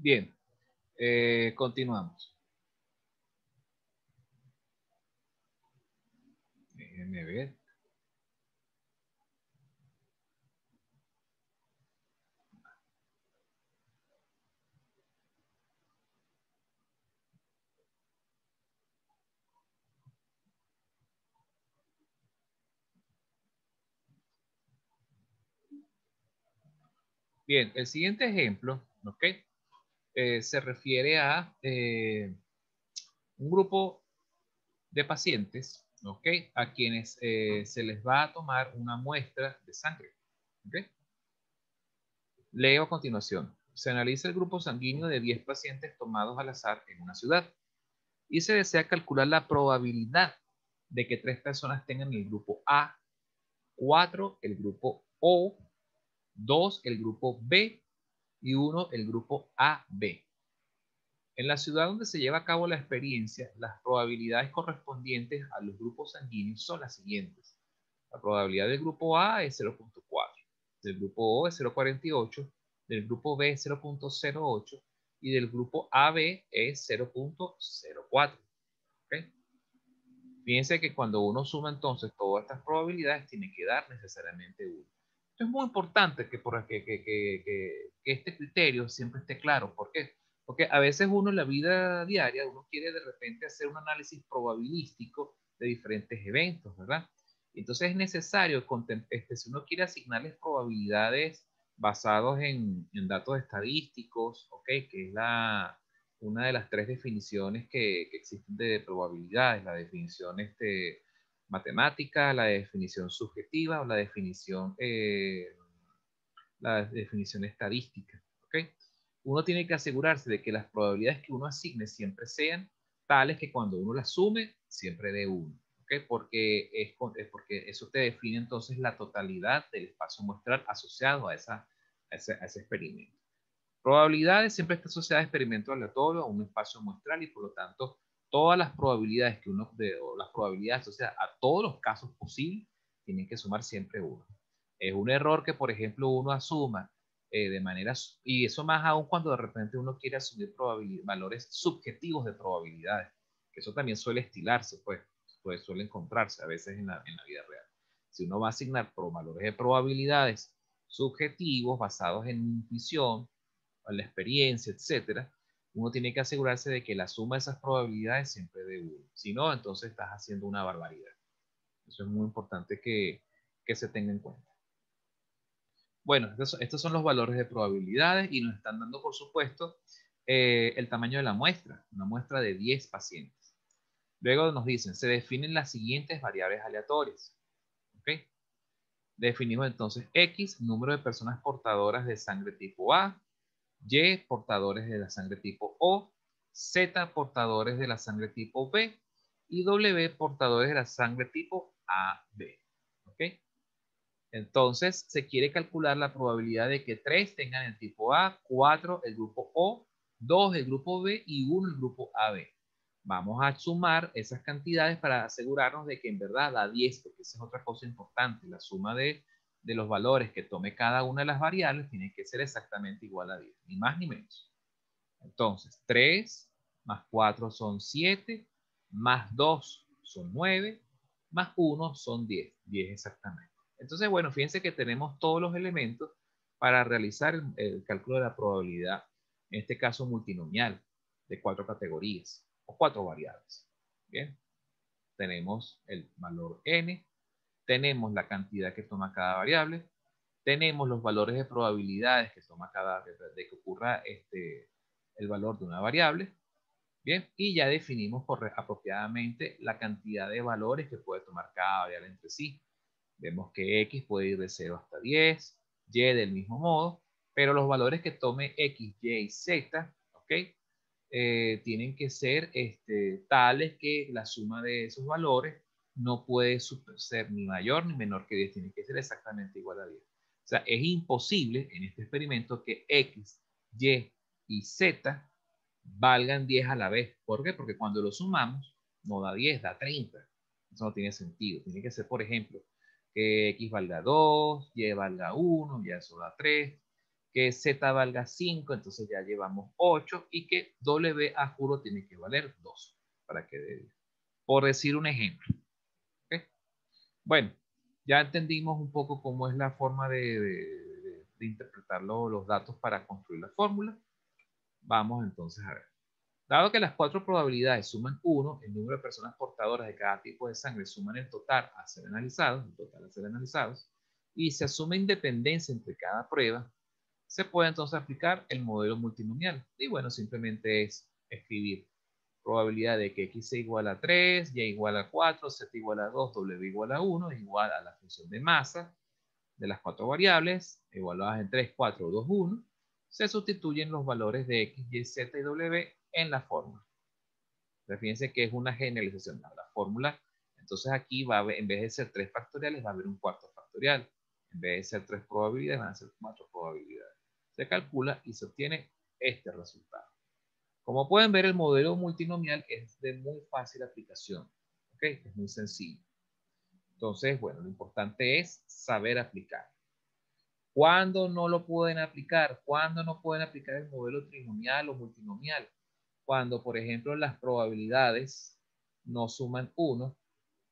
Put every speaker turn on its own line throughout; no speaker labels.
Bien, continuamos. Déjenme ver. Bien, el siguiente ejemplo, ¿ok? Se refiere a un grupo de pacientes, ¿ok? A quienes se les va a tomar una muestra de sangre, ¿ok? Leo a continuación. Se analiza el grupo sanguíneo de 10 pacientes tomados al azar en una ciudad y se desea calcular la probabilidad de que 3 personas tengan el grupo A, 4 el grupo O, 2 el grupo B y 1 el grupo AB. En la ciudad donde se lleva a cabo la experiencia, las probabilidades correspondientes a los grupos sanguíneos son las siguientes. La probabilidad del grupo A es 0.4, del grupo O es 0.48, del grupo B es 0.08 y del grupo AB es 0.04. ¿Okay? Fíjense que cuando uno suma entonces todas estas probabilidades, tiene que dar necesariamente 1. Esto es muy importante que este criterio siempre esté claro. ¿Por qué? Porque a veces uno en la vida diaria, uno quiere de repente hacer un análisis probabilístico de diferentes eventos, ¿verdad? Entonces es necesario, si uno quiere asignarles probabilidades basados en datos estadísticos, ¿ok? Que es una de las 3 definiciones que existen de probabilidades, la definición matemática, la definición subjetiva o la definición estadística. ¿Okay? Uno tiene que asegurarse de que las probabilidades que uno asigne siempre sean tales que cuando uno las sume, siempre dé 1. ¿Okay? Porque eso te define entonces la totalidad del espacio muestral asociado a ese experimento. Probabilidades siempre está asociada a experimento aleatorio, a un espacio muestral y por lo tanto todas las probabilidades o las probabilidades asociadas a todos los casos posibles tienen que sumar siempre 1. Es un error que, por ejemplo, uno asuma de manera, y eso más aún cuando de repente uno quiere asumir valores subjetivos de probabilidades, que eso también suele estilarse, pues suele encontrarse a veces en la vida real. Si uno va a asignar valores de probabilidades subjetivos basados en intuición, la experiencia, etcétera, uno tiene que asegurarse de que la suma de esas probabilidades siempre dé 1. Si no, entonces estás haciendo una barbaridad. Eso es muy importante que se tenga en cuenta. Bueno, estos son los valores de probabilidades y nos están dando, por supuesto, el tamaño de la muestra, una muestra de 10 pacientes. Luego nos dicen, se definen las siguientes variables aleatorias. ¿Okay? Definimos entonces X, número de personas portadoras de sangre tipo A, Y, portadores de la sangre tipo O, Z, portadores de la sangre tipo B y W, portadores de la sangre tipo AB. ¿Ok? Entonces, se quiere calcular la probabilidad de que 3 tengan el tipo A, 4 el grupo O, 2 el grupo B y 1 el grupo AB. Vamos a sumar esas cantidades para asegurarnos de que en verdad da 10, porque esa es otra cosa importante. La suma de los valores que tome cada una de las variables tiene que ser exactamente igual a 10, ni más ni menos. Entonces, 3 más 4 son 7, más 2 son 9, más 1 son 10, 10 exactamente. Entonces, bueno, fíjense que tenemos todos los elementos para realizar el cálculo de la probabilidad, en este caso multinomial, de 4 categorías o 4 variables. Bien, tenemos el valor n, tenemos la cantidad que toma cada variable, tenemos los valores de probabilidades que toma de que ocurra el valor de una variable, bien, y ya definimos apropiadamente la cantidad de valores que puede tomar cada variable entre sí. Vemos que X puede ir de 0 hasta 10, Y del mismo modo, pero los valores que tome X, Y y Z, ¿ok? Tienen que ser tales que la suma de esos valores no puede ser ni mayor ni menor que 10, tiene que ser exactamente igual a 10. O sea, es imposible en este experimento que X, Y y Z valgan 10 a la vez. ¿Por qué? Porque cuando lo sumamos no da 10, da 30. Eso no tiene sentido. Tiene que ser, por ejemplo, que X valga 2, Y valga 1, ya eso da 3, que Z valga 5, entonces ya llevamos 8, y que W a juro tiene que valer 2, para que, por decir un ejemplo. ¿Okay? Bueno, ya entendimos un poco cómo es la forma de interpretar los datos para construir la fórmula. Vamos entonces a ver. Dado que las 4 probabilidades suman 1, el número de personas portadoras de cada tipo de sangre suman el total a ser analizados, y se asume independencia entre cada prueba, se puede entonces aplicar el modelo multinomial. Y bueno, simplemente es escribir probabilidad de que x sea igual a 3, y igual a 4, z igual a 2, w igual a 1, igual a la función de masa de las 4 variables, evaluadas en 3, 4, 2, 1, se sustituyen los valores de x, y, z y w en la fórmula. Fíjense que es una generalización de la fórmula. Entonces aquí va a haber, en vez de ser 3 factoriales, va a haber un cuarto factorial. En vez de ser 3 probabilidades, van a ser 4 probabilidades. Se calcula y se obtiene este resultado. Como pueden ver, el modelo multinomial es de muy fácil aplicación. ¿Ok? Es muy sencillo. Entonces, bueno, lo importante es saber aplicar. ¿Cuándo no lo pueden aplicar? ¿Cuándo no pueden aplicar el modelo trinomial o multinomial? Cuando, por ejemplo, las probabilidades no suman 1,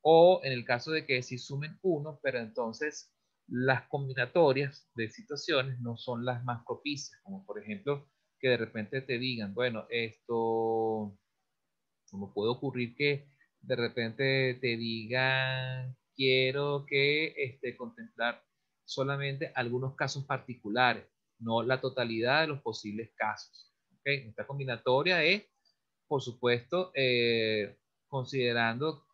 o en el caso de que sí sumen 1, pero entonces las combinatorias de situaciones no son las más propicias, como por ejemplo que de repente te digan, bueno, esto, como puede ocurrir que de repente te digan, quiero que contemplar solamente algunos casos particulares, no la totalidad de los posibles casos. ¿Okay? Esta combinatoria es, por supuesto, considerando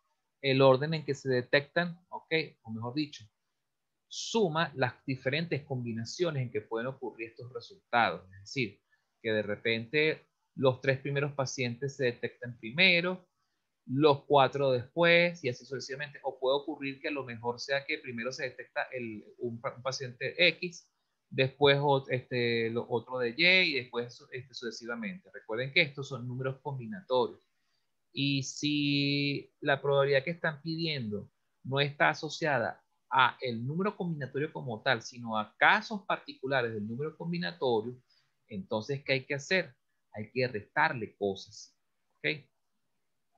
el orden en que se detectan, ¿ok? O mejor dicho, suma las diferentes combinaciones en que pueden ocurrir estos resultados. Es decir, que de repente los 3 primeros pacientes se detectan primero, los 4 después, y así sucesivamente. O puede ocurrir que a lo mejor sea que primero se detecta un paciente X, después otro de Y, y después sucesivamente. Recuerden que estos son números combinatorios. Y si la probabilidad que están pidiendo no está asociada a el número combinatorio como tal, sino a casos particulares del número combinatorio, entonces, ¿qué hay que hacer? Hay que restarle cosas. ¿Ok?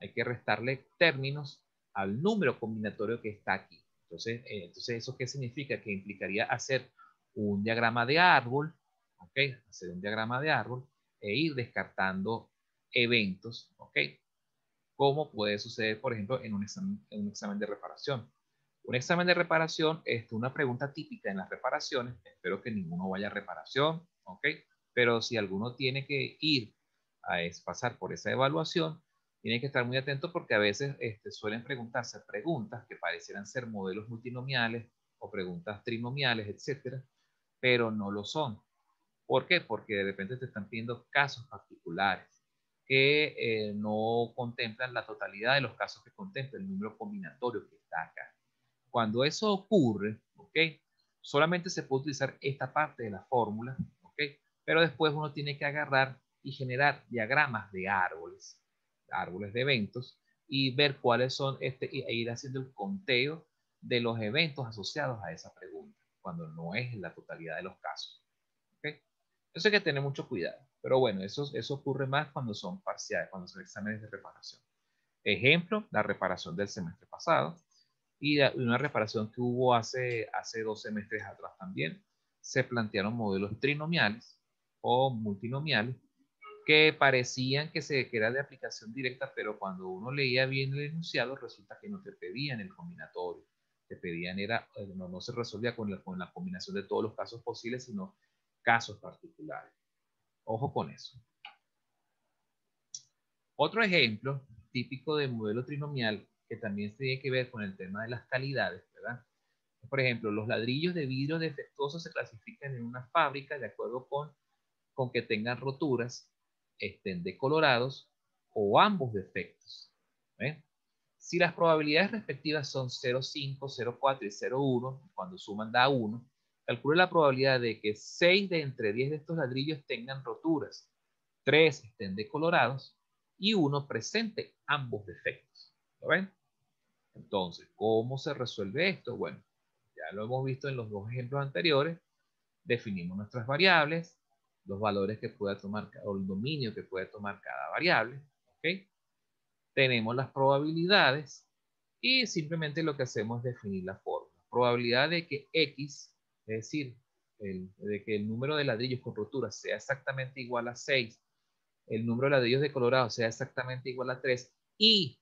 Hay que restarle términos al número combinatorio que está aquí. Entonces ¿eso qué significa? Que implicaría hacer un diagrama de árbol, ¿ok? Hacer un diagrama de árbol e ir descartando eventos, ¿ok? Como puede suceder, por ejemplo, en un examen de reparación. Un examen de reparación es una pregunta típica en las reparaciones. Espero que ninguno vaya a reparación, ¿ok? Pero si alguno tiene que ir a pasar por esa evaluación, tiene que estar muy atento porque a veces suelen preguntarse preguntas que parecieran ser modelos multinomiales o preguntas trinomiales, etcétera, pero no lo son. ¿Por qué? Porque de repente te están pidiendo casos particulares que no contemplan la totalidad de los casos que contempla el número combinatorio que está acá. Cuando eso ocurre, ¿ok? Solamente se puede utilizar esta parte de la fórmula, ¿ok? Pero después uno tiene que agarrar y generar diagramas de árboles de eventos, y ver cuáles son, e ir haciendo el conteo de los eventos asociados a esa pregunta, cuando no es la totalidad de los casos. ¿Ok? Eso hay que tener mucho cuidado. Pero bueno, eso ocurre más cuando son parciales, cuando son exámenes de reparación. Ejemplo, la reparación del semestre pasado y una reparación que hubo hace 2 semestres atrás también. Se plantearon modelos trinomiales o multinomiales que parecían que era de aplicación directa, pero cuando uno leía bien el enunciado, resulta que no te pedían el combinatorio. Te pedían no se resolvía con la combinación de todos los casos posibles, sino casos particulares. Ojo con eso. Otro ejemplo típico de modelo trinomial que también tiene que ver con el tema de las calidades, ¿verdad? Por ejemplo, los ladrillos de vidrio defectuosos se clasifican en una fábrica de acuerdo con que tengan roturas, estén decolorados o ambos defectos. ¿Ven? Si las probabilidades respectivas son 0,5, 0,4 y 0,1, cuando suman da 1, calcule la probabilidad de que 6 de entre 10 de estos ladrillos tengan roturas, 3 estén decolorados y 1 presente ambos defectos. ¿Lo ven? Entonces, ¿cómo se resuelve esto? Bueno, ya lo hemos visto en los dos ejemplos anteriores. definimos nuestras variables, los valores que pueda tomar, o el dominio que puede tomar cada variable, ¿ok? Tenemos las probabilidades y simplemente lo que hacemos es definir la fórmula. Probabilidad de que X, es decir, de que el número de ladrillos con rotura sea exactamente igual a 6, el número de ladrillos decolorados sea exactamente igual a 3 y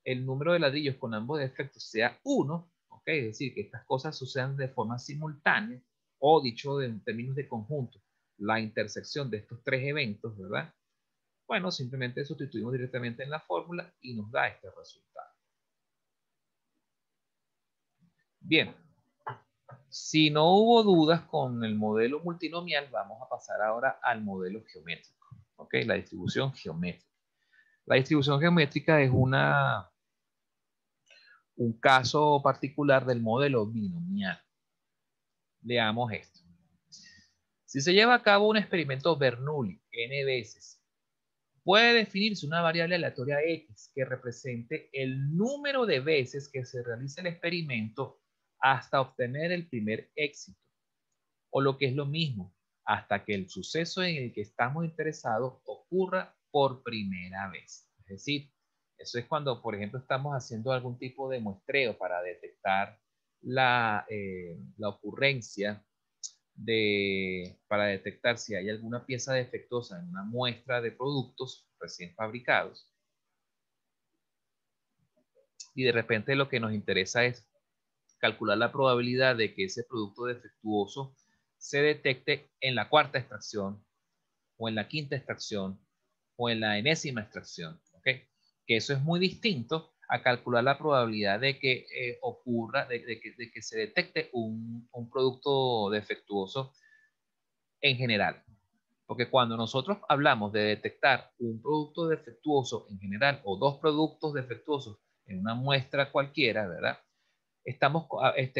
el número de ladrillos con ambos defectos sea 1, ¿ok? Es decir, que estas cosas sucedan de forma simultánea, o dicho en términos de conjunto, la intersección de estos tres eventos, ¿verdad? Bueno, simplemente sustituimos directamente en la fórmula y nos da este resultado. Bien, si no hubo dudas con el modelo multinomial, vamos a pasar ahora al modelo geométrico, ¿ok? La distribución geométrica. La distribución geométrica es un caso particular del modelo binomial. Veamos esto. Si se lleva a cabo un experimento Bernoulli n veces, puede definirse una variable aleatoria x que represente el número de veces que se realiza el experimento hasta obtener el primer éxito, o lo que es lo mismo, hasta que el suceso en el que estamos interesados ocurra por primera vez. Es decir, eso es cuando, por ejemplo, estamos haciendo algún tipo de muestreo para detectar la ocurrencia para detectar si hay alguna pieza defectuosa en una muestra de productos recién fabricados. Y de repente lo que nos interesa es calcular la probabilidad de que ese producto defectuoso se detecte en la cuarta extracción, o en la quinta extracción, o en la enésima extracción. ¿Ok? Que eso es muy distinto a calcular la probabilidad de que ocurra, de que se detecte un producto defectuoso en general. Porque cuando nosotros hablamos de detectar un producto defectuoso en general o dos productos defectuosos en una muestra cualquiera, ¿verdad? Estamos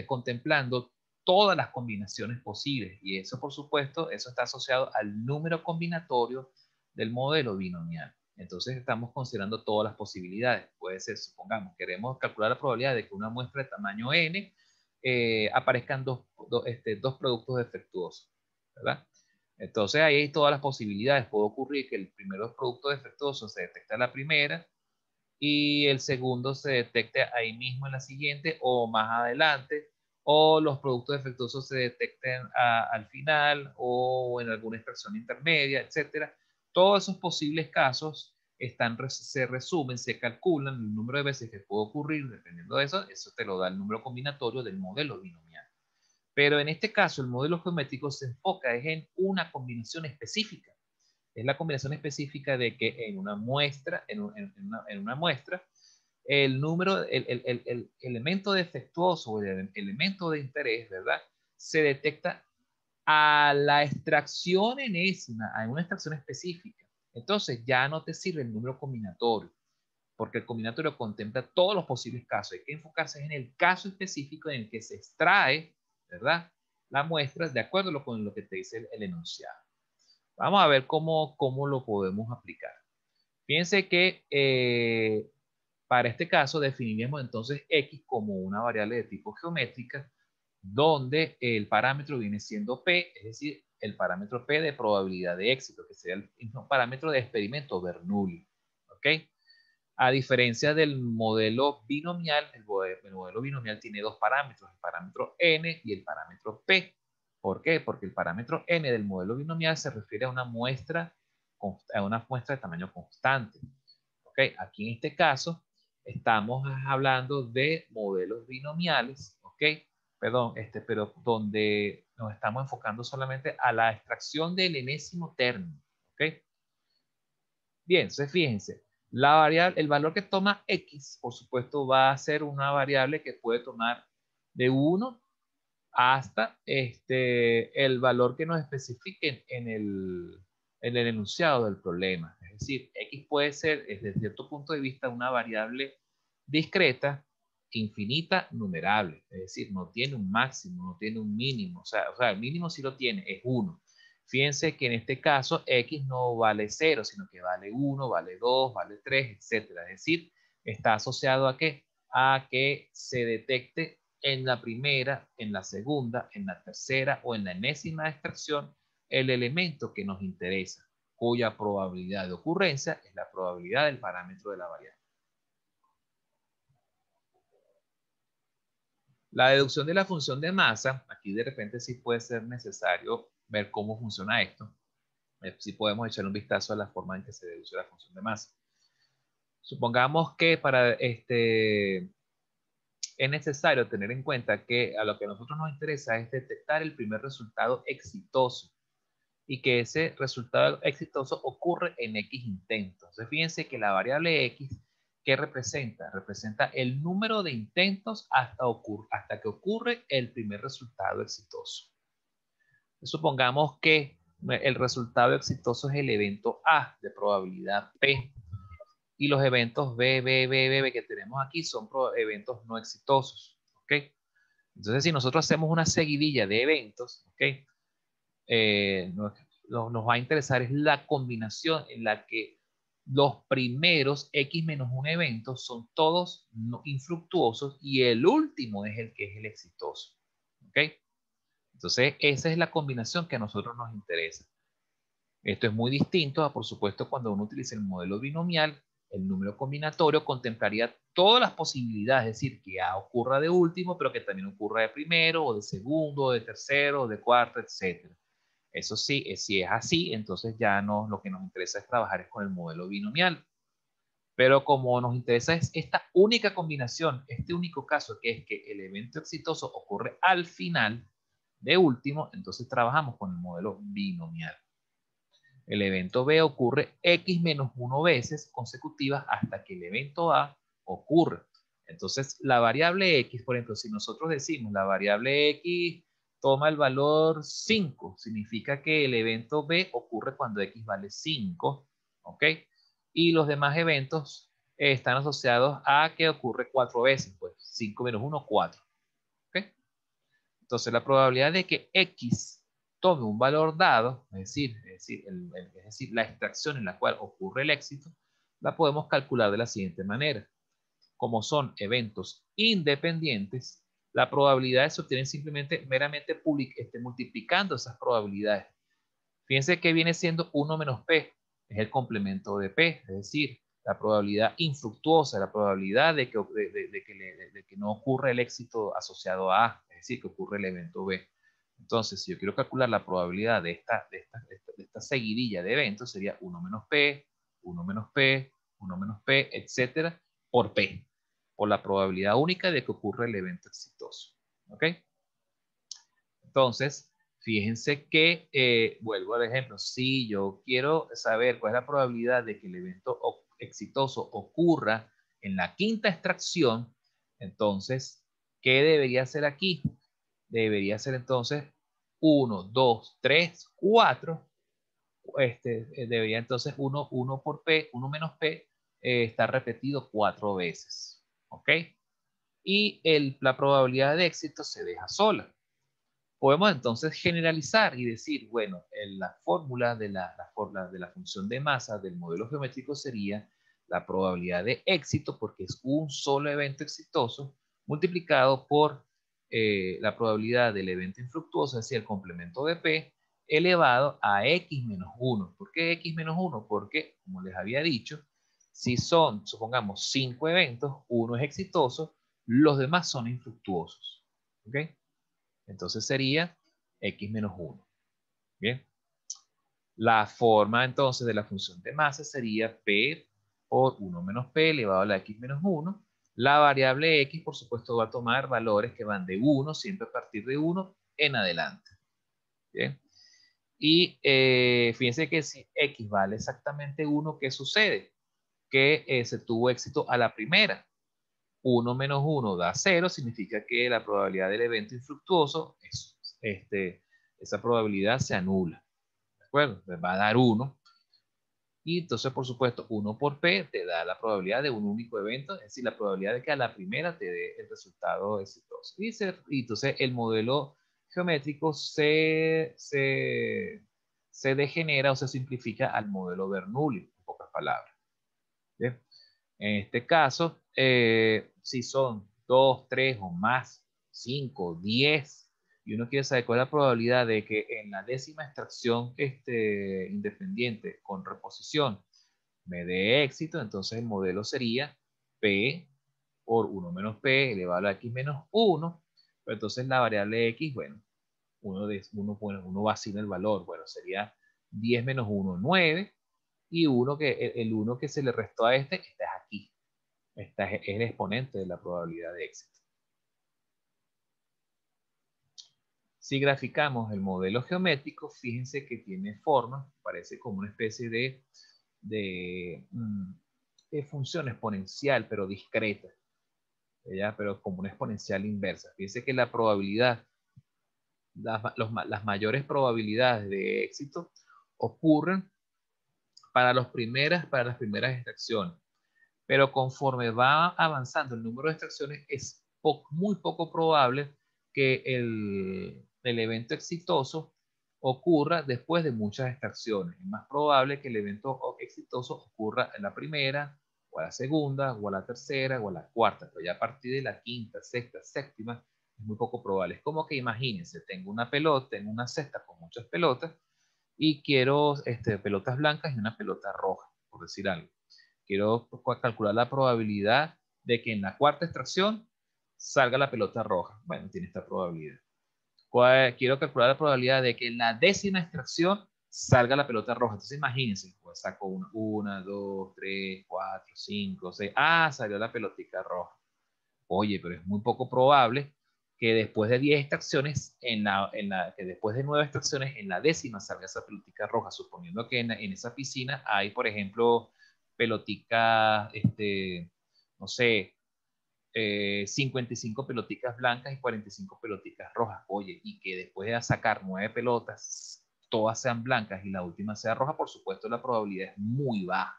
contemplando todas las combinaciones posibles y eso, por supuesto, eso está asociado al número combinatorio del modelo binomial. Entonces estamos considerando todas las posibilidades. Puede ser, supongamos, queremos calcular la probabilidad de que una muestra de tamaño n aparezcan dos productos defectuosos, ¿verdad? Entonces ahí hay todas las posibilidades. Puede ocurrir que el primer producto defectuoso se detecte a la primera y el segundo se detecte ahí mismo en la siguiente o más adelante, o los productos defectuosos se detecten al final o en alguna extracción intermedia, etcétera. Todos esos posibles casos se resumen, se calculan el número de veces que puede ocurrir, dependiendo de eso te lo da el número combinatorio del modelo binomial. Pero en este caso, el modelo geométrico se enfoca en una combinación específica. Es la combinación específica de que en una muestra, en una muestra, el número, el elemento defectuoso o el elemento de interés, ¿verdad? Se detecta a la extracción enésima, a una extracción específica. Entonces ya no te sirve el número combinatorio, porque el combinatorio contempla todos los posibles casos. Hay que enfocarse en el caso específico en el que se extrae, ¿verdad? La muestra de acuerdo con lo que te dice el enunciado. Vamos a ver cómo lo podemos aplicar. Fíjense que para este caso definiríamos entonces X como una variable de tipo geométrica donde el parámetro viene siendo P, es decir, el parámetro P de probabilidad de éxito, que sería el mismo parámetro de experimento Bernoulli. ¿Ok? A diferencia del modelo binomial, el modelo binomial tiene dos parámetros, el parámetro n y el parámetro p. ¿Por qué? Porque el parámetro n del modelo binomial se refiere a una muestra de tamaño constante. ¿Ok? Aquí en este caso estamos hablando de modelos binomiales, ¿ok? Perdón, pero donde nos estamos enfocando solamente a la extracción del enésimo término, ¿ok? Bien, entonces fíjense, la variable, el valor que toma X, por supuesto, va a ser una variable que puede tomar de 1 hasta el valor que nos especifiquen en el enunciado del problema. Es decir, X puede ser, desde cierto punto de vista, una variable discreta, infinita, numerable. Es decir, no tiene un máximo, no tiene un mínimo. O sea, el mínimo sí lo tiene, es 1. Fíjense que en este caso X no vale 0, sino que vale 1, vale 2, vale 3, etc. Es decir, está asociado a ¿qué? A que se detecte en la primera, en la segunda, en la tercera o en la enésima extracción el elemento que nos interesa, cuya probabilidad de ocurrencia es la probabilidad del parámetro de la variable. La deducción de la función de masa, aquí de repente sí puede ser necesario ver cómo funciona esto. Si podemos echar un vistazo a la forma en que se deduce la función de masa. Supongamos que es necesario tener en cuenta que a lo que a nosotros nos interesa es detectar el primer resultado exitoso y que ese resultado exitoso ocurre en X intentos. Entonces fíjense que la variable X, ¿qué representa? Representa el número de intentos hasta que ocurre el primer resultado exitoso. Supongamos que el resultado exitoso es el evento A de probabilidad P y los eventos B, B, B, B, B que tenemos aquí son eventos no exitosos. ¿Ok? Entonces, si nosotros hacemos una seguidilla de eventos, ¿ok? Nos va a interesar es la combinación en la que los primeros X menos un evento son todos infructuosos y el último es el que es el exitoso. ¿Ok? Entonces, esa es la combinación que a nosotros nos interesa. Esto es muy distinto a, por supuesto, cuando uno utiliza el modelo binomial, el número combinatorio contemplaría todas las posibilidades, es decir, que A ocurra de último, pero que también ocurra de primero, o de segundo, o de tercero, o de cuarto, etc. Eso sí, si es así, entonces ya no, lo que nos interesa es trabajar con el modelo binomial. Pero como nos interesa es esta única combinación, este único caso, que es que el evento exitoso ocurre al final de último, entonces trabajamos con el modelo binomial. El evento B ocurre X menos 1 veces consecutivas hasta que el evento A ocurre. Entonces, la variable X, por ejemplo, si nosotros decimos la variable X toma el valor 5, significa que el evento B ocurre cuando X vale 5, ¿ok? Y los demás eventos están asociados a que ocurre 4 veces, pues 5 menos 1, 4, ¿ok? Entonces, la probabilidad de que X tome un valor dado, es decir, la extracción en la cual ocurre el éxito, la podemos calcular de la siguiente manera. Como son eventos independientes, la probabilidad se obtiene simplemente meramente multiplicando esas probabilidades. Fíjense que viene siendo 1 menos P, es el complemento de P, es decir, la probabilidad infructuosa, la probabilidad de que no ocurra el éxito asociado a A, es decir, que ocurre el evento B. Entonces, si yo quiero calcular la probabilidad de esta seguidilla de eventos, sería 1 menos P, 1 menos P, 1 menos P, etcétera, por P, por la probabilidad única de que ocurra el evento exitoso. ¿Ok? Entonces, fíjense que, vuelvo al ejemplo, si yo quiero saber cuál es la probabilidad de que el evento exitoso ocurra en la quinta extracción, entonces, ¿qué debería ser aquí? Debería ser entonces 1, 2, 3, 4. Debería entonces 1 por P, 1 menos P, estar repetido 4 veces. ¿Ok? Y la probabilidad de éxito se deja sola. Podemos entonces generalizar y decir, bueno, la fórmula de la función de masa del modelo geométrico sería la probabilidad de éxito, porque es un solo evento exitoso, multiplicado por la probabilidad del evento infructuoso, es decir, el complemento de P, elevado a X menos 1. ¿Por qué X menos 1? Porque, como les había dicho, si son, supongamos, 5 eventos, uno es exitoso, los demás son infructuosos. ¿Ok? Entonces sería X menos 1. Bien. La forma entonces de la función de masa sería P por 1 menos P elevado a la X menos 1. La variable X, por supuesto, va a tomar valores que van de 1, siempre a partir de 1 en adelante. Bien. Y fíjense que si X vale exactamente 1, ¿qué sucede? Que se tuvo éxito a la primera. 1 menos 1 da 0, significa que la probabilidad del evento infructuoso, esa probabilidad se anula. ¿De acuerdo? Va a dar 1. Y entonces, por supuesto, 1 por P te da la probabilidad de un único evento, es decir, la probabilidad de que a la primera te dé el resultado exitoso. Y entonces el modelo geométrico se degenera o se simplifica al modelo Bernoulli, en pocas palabras. ¿Bien? En este caso, si son 2, 3 o más 5, 10, y uno quiere saber cuál es la probabilidad de que en la décima extracción independiente con reposición me dé éxito, entonces el modelo sería P por 1 menos P elevado a X menos 1, pero entonces la variable X, bueno, uno vacila el valor, bueno, sería 10 menos 1, 9, y el 1 que se le restó a este está aquí. Este es el exponente de la probabilidad de éxito. Si graficamos el modelo geométrico, fíjense que tiene forma, parece como una especie de función exponencial, pero discreta, ¿ya? Pero como una exponencial inversa. Fíjense que la probabilidad, las mayores probabilidades de éxito ocurren para las primeras extracciones. Pero conforme va avanzando el número de extracciones, es muy poco probable que el evento exitoso ocurra después de muchas extracciones. Es más probable que el evento exitoso ocurra en la primera, o a la segunda, o a la tercera, o a la cuarta. Pero ya a partir de la quinta, sexta, séptima, es muy poco probable. Es como que imagínense, tengo una pelota, tengo una cesta con muchas pelotas, y quiero pelotas blancas y una pelota roja, por decir algo. Quiero calcular la probabilidad de que en la cuarta extracción salga la pelota roja. Bueno, tiene esta probabilidad. Quiero calcular la probabilidad de que en la décima extracción salga la pelota roja. Entonces imagínense, pues saco una, dos, tres, cuatro, cinco, seis. Ah, salió la pelotica roja. Oye, pero es muy poco probable que después de 10 extracciones, que después de 9 extracciones, en la décima salga esa pelotica roja, suponiendo que en esa piscina hay, por ejemplo, peloticas, no sé, 55 peloticas blancas y 45 peloticas rojas. Oye, y que después de sacar 9 pelotas, todas sean blancas y la última sea roja, por supuesto la probabilidad es muy baja.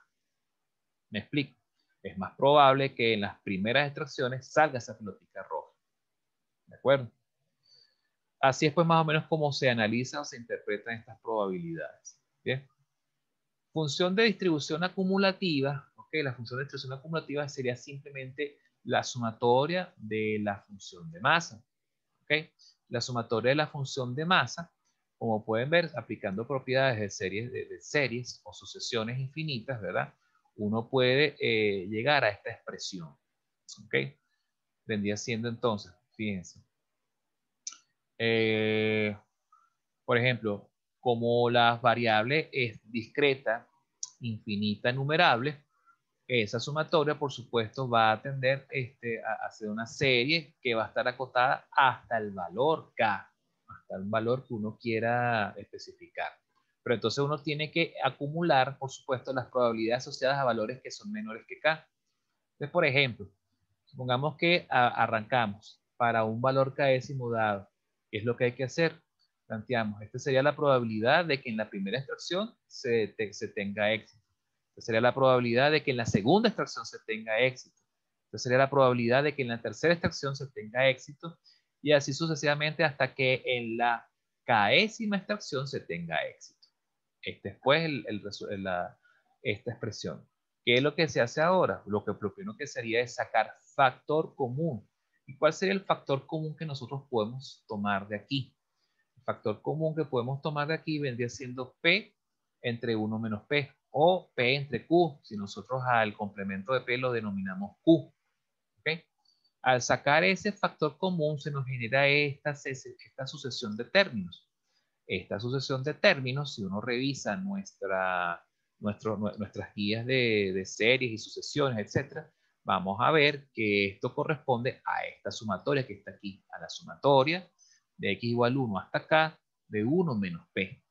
¿Me explico? Es más probable que en las primeras extracciones salga esa pelotica roja. ¿De acuerdo? Así es pues más o menos como se analizan o se interpretan estas probabilidades. ¿Bien? Función de distribución acumulativa. Ok, la función de distribución acumulativa sería simplemente la sumatoria de la función de masa. Ok, la sumatoria de la función de masa, como pueden ver, aplicando propiedades de series o sucesiones infinitas, ¿verdad? Uno puede llegar a esta expresión. ¿Ok? Vendría siendo entonces, fíjense. Por ejemplo, como la variable es discreta, infinita, numerable, esa sumatoria, por supuesto, va a tender a hacer una serie que va a estar acotada hasta el valor K, hasta el valor que uno quiera especificar. Pero entonces uno tiene que acumular, por supuesto, las probabilidades asociadas a valores que son menores que K. Entonces, por ejemplo, supongamos que arrancamos para un valor K'ésimo dado. ¿Qué es lo que hay que hacer? Planteamos, esta sería la probabilidad de que en la primera extracción se tenga éxito. Esta sería la probabilidad de que en la segunda extracción se tenga éxito. Esta sería la probabilidad de que en la tercera extracción se tenga éxito. Y así sucesivamente hasta que en la K'ésima extracción se tenga éxito. Esta es pues esta expresión. ¿Qué es lo que se hace ahora? Lo primero que sería es sacar factor común. ¿Y cuál sería el factor común que nosotros podemos tomar de aquí? El factor común que podemos tomar de aquí vendría siendo P entre 1 menos P, o P entre Q, si nosotros al complemento de P lo denominamos Q. ¿Okay? Al sacar ese factor común se nos genera esta sucesión de términos. Esta sucesión de términos, si uno revisa nuestras guías de series y sucesiones, etc., vamos a ver que esto corresponde a esta sumatoria que está aquí, a la sumatoria de x igual 1 hasta k de 1 menos p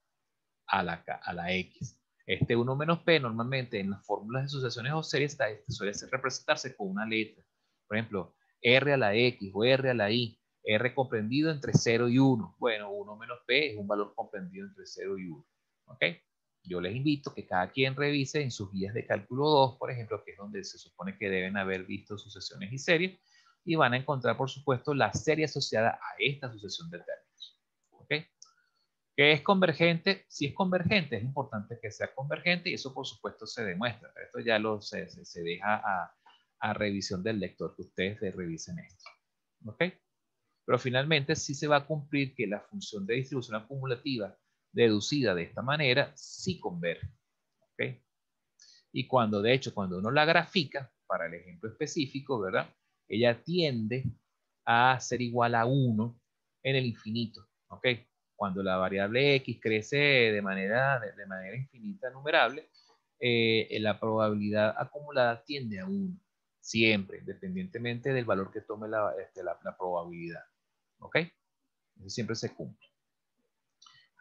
a la x. Este 1 menos p normalmente en las fórmulas de sucesiones o series suele representarse con una letra. Por ejemplo, r a la x o r a la y. R comprendido entre 0 y 1. Bueno, 1 menos P es un valor comprendido entre 0 y 1. ¿Ok? Yo les invito a que cada quien revise en sus guías de cálculo 2, por ejemplo, que es donde se supone que deben haber visto sucesiones y series, y van a encontrar, por supuesto, la serie asociada a esta sucesión de términos. ¿Ok? ¿Que es convergente? Si es convergente, es importante que sea convergente y eso, por supuesto, se demuestra. Esto ya se deja a revisión del lector, que ustedes revisen esto. ¿Ok? Pero finalmente sí se va a cumplir que la función de distribución acumulativa deducida de esta manera sí converge. ¿Okay? Y cuando, de hecho, cuando uno la grafica, para el ejemplo específico, ¿verdad? Ella tiende a ser igual a 1 en el infinito. ¿Ok? Cuando la variable x crece de manera infinita numerable, la probabilidad acumulada tiende a 1. Siempre, independientemente del valor que tome la probabilidad. ¿Ok? Eso siempre se cumple.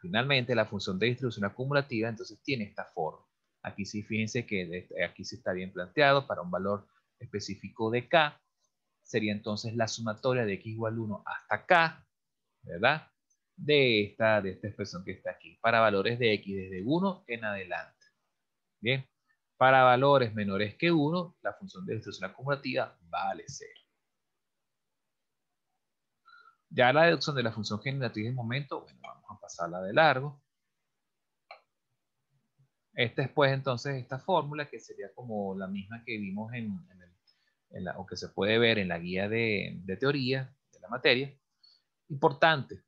Finalmente, la función de distribución acumulativa entonces tiene esta forma. Aquí sí, fíjense que aquí sí está bien planteado para un valor específico de k. Sería entonces la sumatoria de x igual 1 hasta k, ¿verdad? De esta expresión que está aquí. Para valores de x desde 1 en adelante. Bien. Para valores menores que 1, la función de distribución acumulativa vale 0. Ya la deducción de la función generatriz de momento, bueno, vamos a pasarla de largo. Esta es pues entonces esta fórmula que sería como la misma que vimos o que se puede ver en la guía de teoría de la materia. Importante,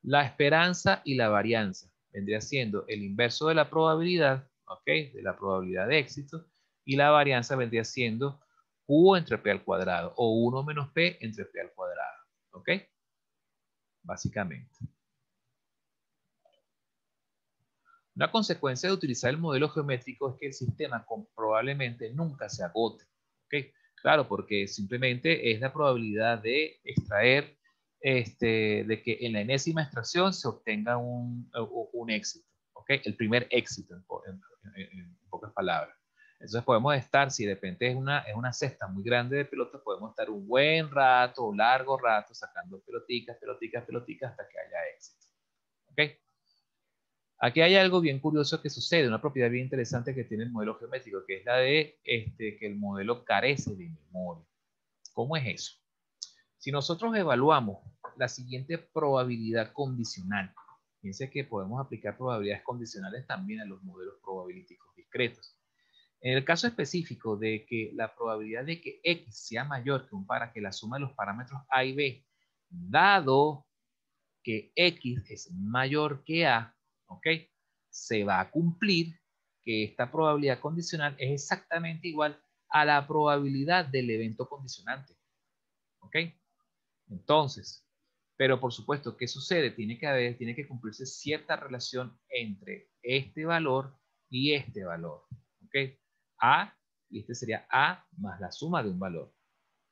la esperanza y la varianza vendría siendo el inverso de la probabilidad, ¿ok? De la probabilidad de éxito, y la varianza vendría siendo Q entre P al cuadrado, o 1 menos P entre P al cuadrado, ¿ok? Básicamente. Una consecuencia de utilizar el modelo geométrico es que el sistema probablemente nunca se agote. ¿Okay? Claro, porque simplemente es la probabilidad de extraer, de que en la enésima extracción se obtenga un éxito. ¿Okay? El primer éxito, en pocas palabras. Entonces podemos estar, si de repente es una cesta muy grande de pelotas, podemos estar un buen rato, un largo rato, sacando peloticas, peloticas, peloticas, hasta que haya éxito. ¿Okay? Aquí hay algo bien curioso que sucede, una propiedad bien interesante que tiene el modelo geométrico, que es la de que el modelo carece de memoria. ¿Cómo es eso? Si nosotros evaluamos la siguiente probabilidad condicional, fíjense que podemos aplicar probabilidades condicionales también a los modelos probabilísticos discretos. En el caso específico de que la probabilidad de que x sea mayor que para que la suma de los parámetros a y b, dado que x es mayor que a, ¿ok? Se va a cumplir que esta probabilidad condicional es exactamente igual a la probabilidad del evento condicionante, ¿ok? Entonces, pero por supuesto, ¿qué sucede? Tiene que cumplirse cierta relación entre este valor y este valor, ¿ok? A, y este sería A más la suma de un valor.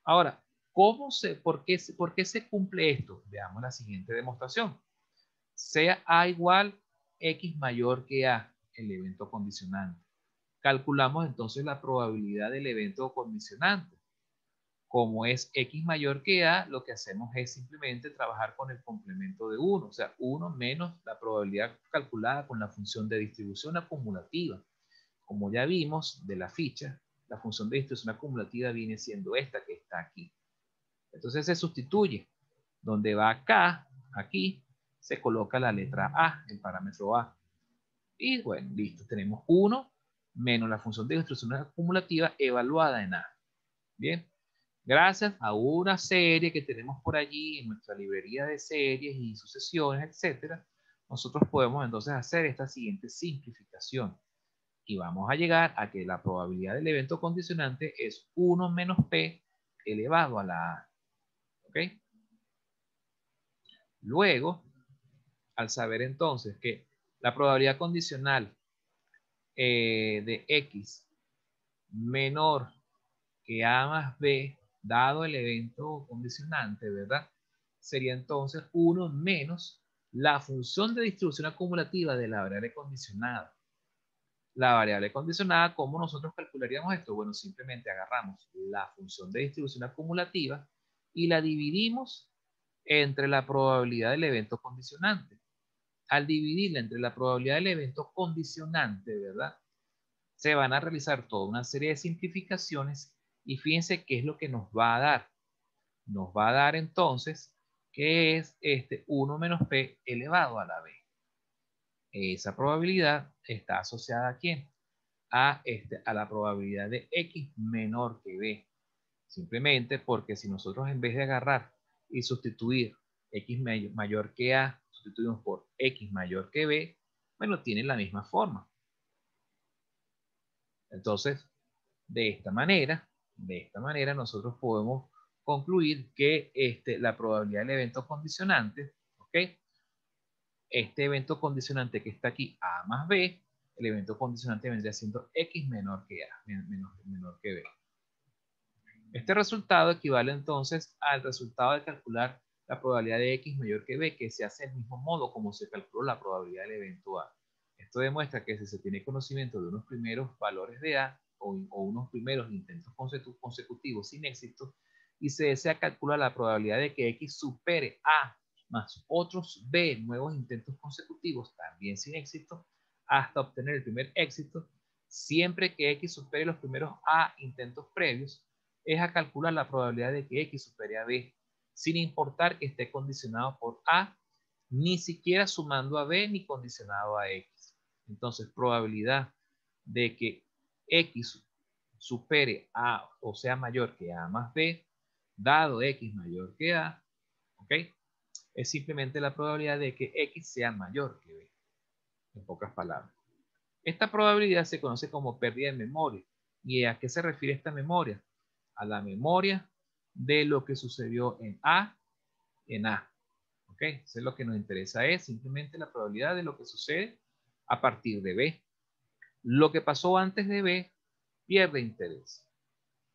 Ahora, por qué se cumple esto? Veamos la siguiente demostración. Sea A igual X mayor que A, el evento condicionante. Calculamos entonces la probabilidad del evento condicionante. Como es X mayor que A, lo que hacemos es simplemente trabajar con el complemento de 1, o sea, 1 menos la probabilidad calculada con la función de distribución acumulativa. Como ya vimos de la ficha, la función de distribución acumulativa viene siendo esta que está aquí. Entonces se sustituye. Donde va K, aquí, se coloca la letra A, el parámetro A. Y bueno, listo. Tenemos 1 menos la función de distribución acumulativa evaluada en A. Bien. Gracias a una serie que tenemos por allí en nuestra librería de series y sucesiones, etcétera, nosotros podemos entonces hacer esta siguiente simplificación. Y vamos a llegar a que la probabilidad del evento condicionante es 1 menos P elevado a la A. ¿Ok? Luego, al saber entonces que la probabilidad condicional de X menor que A más B, dado el evento condicionante, ¿verdad? Sería entonces 1 menos la función de distribución acumulativa de la variable condicionada. La variable condicionada, ¿cómo nosotros calcularíamos esto? Bueno, simplemente agarramos la función de distribución acumulativa y la dividimos entre la probabilidad del evento condicionante. Al dividirla entre la probabilidad del evento condicionante, ¿verdad? Se van a realizar toda una serie de simplificaciones y fíjense qué es lo que nos va a dar. Nos va a dar entonces que es 1 menos P elevado a la B. Esa probabilidad está asociada ¿a quién? A la probabilidad de X menor que B. Simplemente porque si nosotros en vez de agarrar y sustituir X mayor que A, sustituimos por X mayor que B, bueno, tienen la misma forma. Entonces, de esta manera nosotros podemos concluir que la probabilidad del evento condicionante, ¿ok? Este evento condicionante que está aquí, A más B, el evento condicionante vendría siendo X menor que A, menor que B. Este resultado equivale entonces al resultado de calcular la probabilidad de X mayor que B, que se hace del mismo modo como se calculó la probabilidad del evento A. Esto demuestra que si se tiene conocimiento de unos primeros valores de A o unos primeros intentos consecutivos sin éxito y se desea calcular la probabilidad de que X supere A más otros B nuevos intentos consecutivos también sin éxito hasta obtener el primer éxito, siempre que X supere los primeros A intentos previos, es a calcular la probabilidad de que X supere a B, sin importar que esté condicionado por A, ni siquiera sumando a B ni condicionado a X. Entonces, probabilidad de que X supere A o sea mayor que A más B, dado X mayor que A, ¿ok? Es simplemente la probabilidad de que X sea mayor que B, en pocas palabras. Esta probabilidad se conoce como pérdida de memoria. ¿Y a qué se refiere esta memoria? A la memoria de lo que sucedió en A. ¿Ok? Eso es lo que nos interesa, es simplemente la probabilidad de lo que sucede a partir de B. Lo que pasó antes de B pierde interés.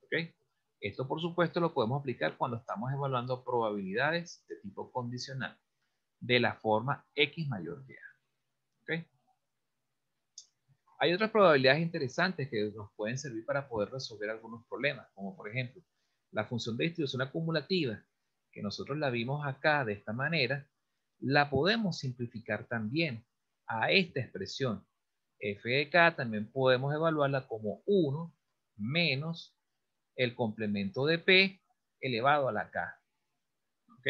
¿Ok? Esto, por supuesto, lo podemos aplicar cuando estamos evaluando probabilidades de tipo condicional de la forma X mayor que A. ¿Ok? Hay otras probabilidades interesantes que nos pueden servir para poder resolver algunos problemas, como por ejemplo, la función de distribución acumulativa, que nosotros la vimos acá de esta manera, la podemos simplificar también a esta expresión. F de K también podemos evaluarla como 1 menos el complemento de P elevado a la K. ¿Ok?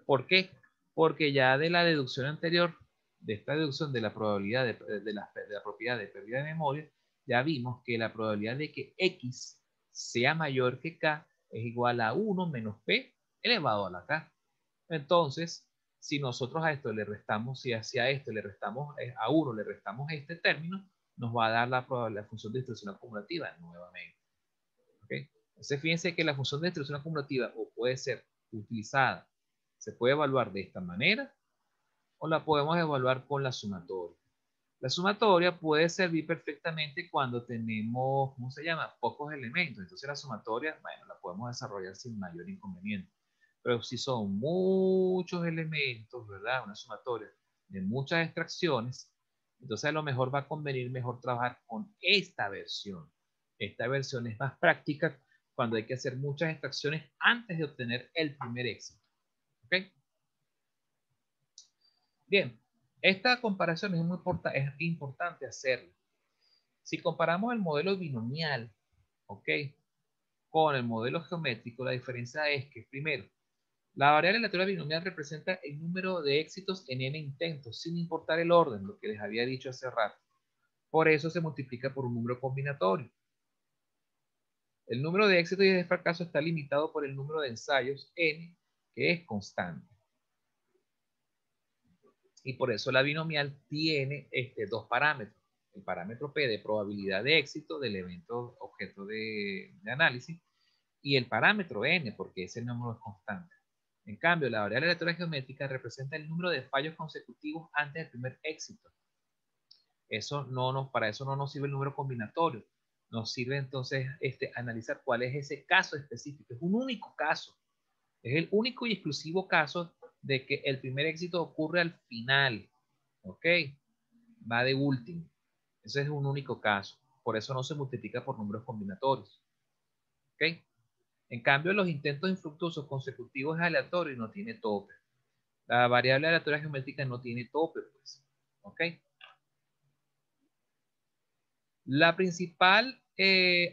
¿Por qué? Porque ya de la deducción anterior, de esta deducción de la probabilidad de la propiedad de pérdida de memoria, ya vimos que la probabilidad de que X sea mayor que K es igual a 1 menos P elevado a la K. Entonces, si nosotros a esto le restamos, si hacia esto le restamos a 1, le restamos este término, nos va a dar la función de distribución acumulativa nuevamente. ¿Okay? Entonces, fíjense que la función de distribución acumulativa o puede ser utilizada, se puede evaluar de esta manera o la podemos evaluar con la sumatoria. La sumatoria puede servir perfectamente cuando tenemos, ¿cómo se llama? Pocos elementos. Entonces la sumatoria, bueno, la podemos desarrollar sin mayor inconveniente. Pero si son muchos elementos, ¿verdad? Una sumatoria de muchas extracciones, entonces a lo mejor va a convenir mejor trabajar con esta versión. Esta versión es más práctica cuando hay que hacer muchas extracciones antes de obtener el primer éxito. ¿Ok? Bien, esta comparación es importante hacerla. Si comparamos el modelo binomial, ¿ok? Con el modelo geométrico, la diferencia es que, primero, la variable aleatoria binomial representa el número de éxitos en n intentos, sin importar el orden, lo que les había dicho hace rato. Por eso se multiplica por un número combinatorio. El número de éxitos y de fracasos está limitado por el número de ensayos n, que es constante. Y por eso la binomial tiene dos parámetros. El parámetro P de probabilidad de éxito del evento objeto de análisis y el parámetro N, porque ese número es constante. En cambio, la variable aleatoria geométrica representa el número de fallos consecutivos antes del primer éxito. Para eso no nos sirve el número combinatorio. Nos sirve entonces analizar cuál es ese caso específico. Es un único caso. Es el único y exclusivo caso de que el primer éxito ocurre al final. ¿Ok? Va de último. Ese es un único caso. Por eso no se multiplica por números combinatorios. ¿Ok? En cambio, los intentos infructuosos consecutivos es aleatorio y no tiene tope. La variable aleatoria geométrica no tiene tope, pues. ¿Ok? La principal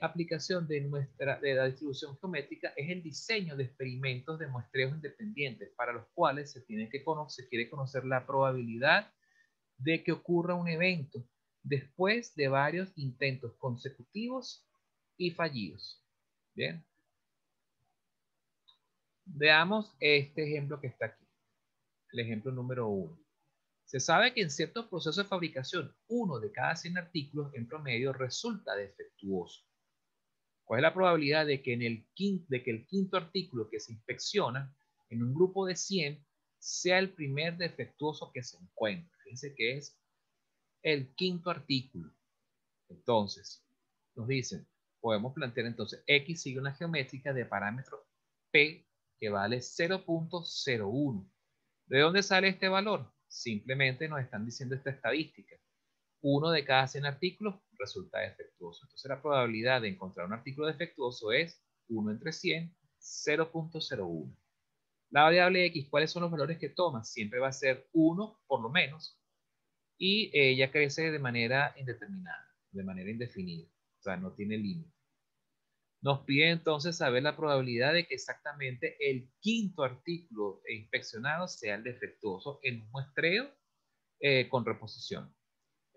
aplicación de la distribución geométrica es el diseño de experimentos de muestreos independientes para los cuales se quiere conocer la probabilidad de que ocurra un evento después de varios intentos consecutivos y fallidos. Bien. Veamos este ejemplo que está aquí, el ejemplo número 1. Se sabe que en ciertos procesos de fabricación, uno de cada 100 artículos en promedio resulta defectuoso. ¿Cuál es la probabilidad de que, el quinto artículo que se inspecciona en un grupo de 100 sea el primer defectuoso que se encuentra? Fíjense que es el quinto artículo. Entonces, nos dicen, podemos plantear entonces, X sigue una geométrica de parámetro P que vale 0.01. ¿De dónde sale este valor? Simplemente nos están diciendo esta estadística. Uno de cada 100 artículos resulta defectuoso. Entonces la probabilidad de encontrar un artículo defectuoso es 1 entre 100, 0.01. La variable X, ¿cuáles son los valores que toma? Siempre va a ser 1 por lo menos, y ella crece de manera indeterminada, de manera indefinida. O sea, no tiene límite. Nos pide entonces saber la probabilidad de que exactamente el quinto artículo inspeccionado sea el defectuoso en un muestreo con reposición.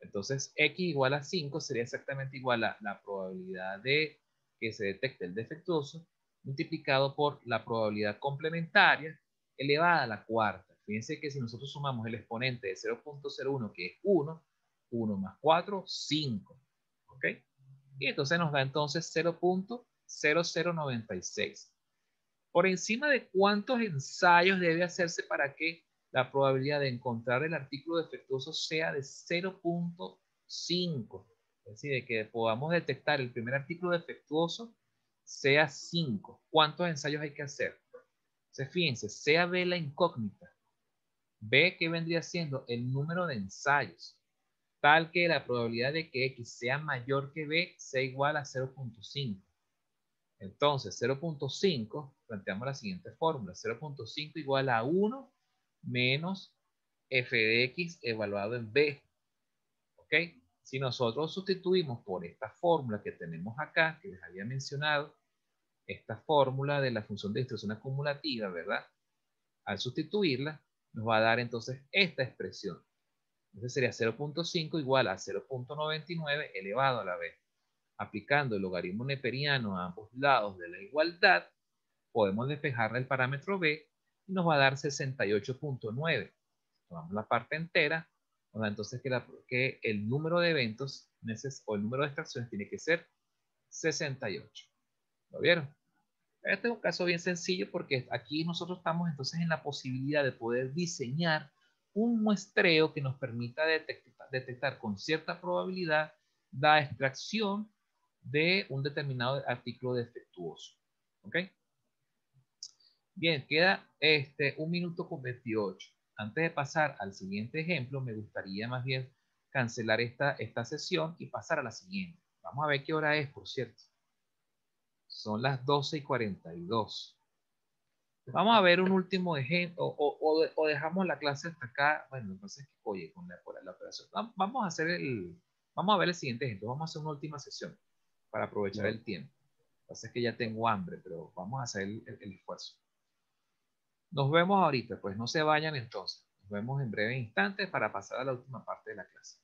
Entonces, X igual a 5 sería exactamente igual a la probabilidad de que se detecte el defectuoso multiplicado por la probabilidad complementaria elevada a la cuarta. Fíjense que si nosotros sumamos el exponente de 0.01, que es 1, 1 más 4, 5. ¿Ok? Y entonces nos da entonces 0.0096. Por encima de cuántos ensayos debe hacerse para que la probabilidad de encontrar el artículo defectuoso sea de 0.5. Es decir, de que podamos detectar el primer artículo defectuoso sea 5. ¿Cuántos ensayos hay que hacer? Entonces, fíjense, sea B la incógnita. B que vendría siendo el número de ensayos, tal que la probabilidad de que X sea mayor que B sea igual a 0.5. Entonces, 0.5, planteamos la siguiente fórmula. 0.5 igual a 1 menos f de x evaluado en b. ¿Ok? Si nosotros sustituimos por esta fórmula que tenemos acá, que les había mencionado, esta fórmula de la función de distribución acumulativa, ¿verdad? Al sustituirla, nos va a dar entonces esta expresión. Entonces sería 0.5 igual a 0.99 elevado a la b. Aplicando el logaritmo neperiano a ambos lados de la igualdad, podemos despejar el parámetro b y nos va a dar 68.9. Tomamos la parte entera, nos da entonces que el número de eventos o el número de extracciones tiene que ser 68. ¿Lo vieron? Este es un caso bien sencillo porque aquí nosotros estamos entonces en la posibilidad de poder diseñar un muestreo que nos permita detectar con cierta probabilidad la extracción de un determinado artículo defectuoso. ¿Ok? Bien, queda 1 minuto con 28. Antes de pasar al siguiente ejemplo, me gustaría más bien cancelar esta sesión y pasar a la siguiente. Vamos a ver qué hora es, por cierto. Son las 12:42. Vamos a ver un último ejemplo, o dejamos la clase hasta acá. Bueno, lo que pasa es que, oye, con la operación. Vamos a ver el siguiente ejemplo. Vamos a hacer una última sesión para aprovechar el tiempo. Lo que pasa es que ya tengo hambre, pero vamos a hacer el esfuerzo. Nos vemos ahorita, pues no se vayan entonces. Nos vemos en breve instante para pasar a la última parte de la clase.